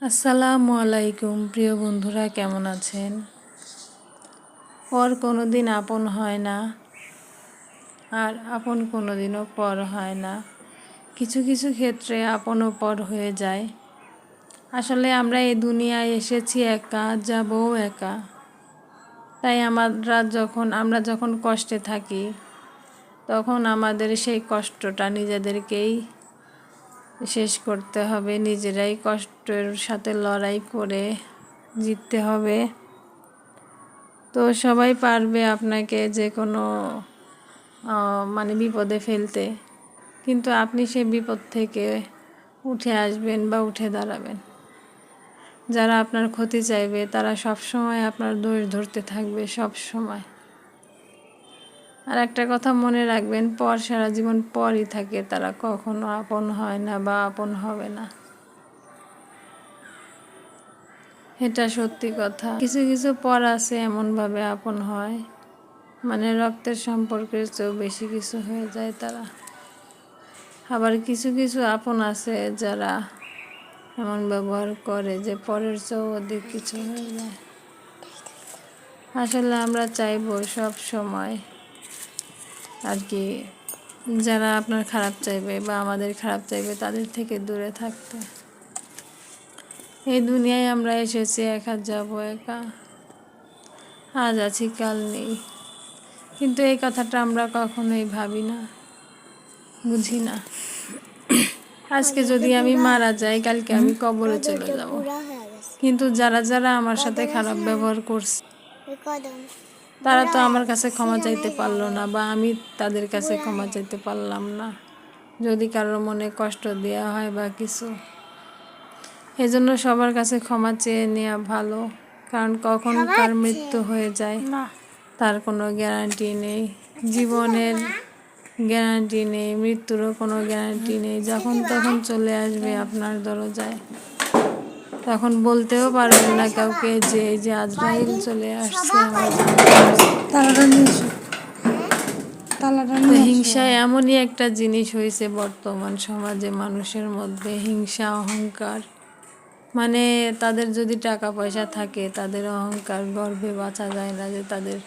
আসসালামু আলাইকুম প্রিয় বন্ধুরা, কেমন আছেন? পর কোনো দিন আপন হয় না, আর আপন কোনো দিনও পর হয় না। কিছু কিছু ক্ষেত্রে আপন ও পর হয়ে যায়। আসলে আমরা এই দুনিয়ায় এসেছি একা, যাবও একা। তাই আমরা যখন কষ্টে থাকি, তখন আমাদের সেই কষ্টটা নিজেদেরকেই শেষ করতে হবে, নিজেরাই কষ্টের সাথে লড়াই করে জিততে হবে। তো সবাই পারবে আপনাকে যে কোনো বিপদে ফেলতে, কিন্তু আপনি সেই বিপদ থেকে উঠে আসবেন বা উঠে দাঁড়াবেন। যারা আপনার ক্ষতি চাইবে তারা সব সময় আপনার দোষ ধরতে থাকবে, সব সময়। আর একটা কথা মনে রাখবেন, পর সারা জীবন পরই থাকে, তারা কখনো আপন হয় না বা আপন হবে না। এটা সত্যি কথা। কিছু কিছু পর আছে এমনভাবে আপন হয়, রক্তের সম্পর্কের চেয়েও বেশি কিছু হয়ে যায় তারা। আবার কিছু কিছু আপন আছে যারা এমন ব্যবহার করে যে পরের চেয়েও অধিক কিছু হয়ে যায়। আসলে আমরা চাইবো সব সময় আর কি, যারা আপনার খারাপ চাইবে বা আমাদের খারাপ চাইবে তাদের থেকে দূরে থাকতে। এই দুনিয়ায় আমরা এসেছি একা, যাবো একা। আজ আছি কাল নেই, কিন্তু এই কথাটা আমরা কখনোই ভাবি না, বুঝি না। আজকে যদি আমি মারা যাই, কালকে আমি কবরে চলে যাব, কিন্তু যারা যারা আমার সাথে খারাপ ব্যবহার করছে তারা তো আমার কাছে ক্ষমা চাইতে পারলো না, বা আমি তাদের কাছে ক্ষমা চাইতে পারলাম না। যদি কারোর মনে কষ্ট দেওয়া হয় বা কিছু, এজন্য সবার কাছে ক্ষমা চেয়ে নেওয়া ভালো। কারণ কখন কার মৃত্যু হয়ে যায় তার কোনো গ্যারান্টি নেই, জীবনের গ্যারান্টি নেই, মৃত্যুরও কোনো গ্যারান্টি নেই। যখন তখন চলে আসবে আপনার দরজায়, তখন বলতেও পারবেন না কাউকে যে এই যে আজরাইল চলে আসছে। হিংসা এমনই একটা জিনিস হয়েছে বর্তমান সমাজে, মানুষের মধ্যে হিংসা, অহংকার। তাদের যদি টাকা পয়সা থাকে, তাদের অহংকার, গর্বে বাঁচা যায় না যে তাদের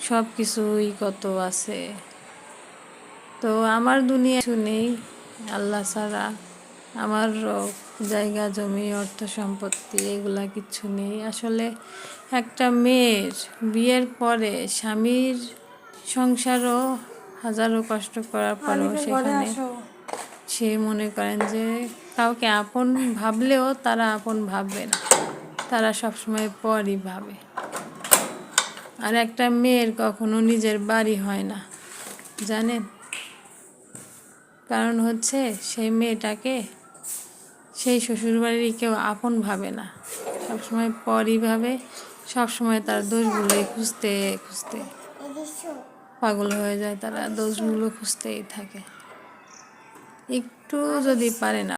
সব কিছুই কত আছে। তো আমার দুনিয়া কিছু নেই আল্লাহ ছাড়া। আমার জায়গা জমি, অর্থ সম্পত্তি এগুলা কিচ্ছু নেই। আসলে একটা মেয়ের বিয়ের পরে স্বামীর সংসারও হাজারো কষ্ট করার পরেও সেখানে সে মনে করেন যে কাউকে আপন ভাবলেও তারা আপন ভাববে না, তারা সবসময় পরই ভাবে। আর একটা মেয়ের কখনো নিজের বাড়ি হয় না, জানেন? কারণ হচ্ছে সেই মেয়েটাকে সেই শ্বশুরবাড়ির কেউ আপন ভাবে না, সবসময় পরই ভাবে। সবসময় তার দোষগুলোই খুঁজতে খুঁজতে পাগল হয়ে যায়, তারা দোষগুলো খুঁজতেই থাকে। একটু যদি পারে না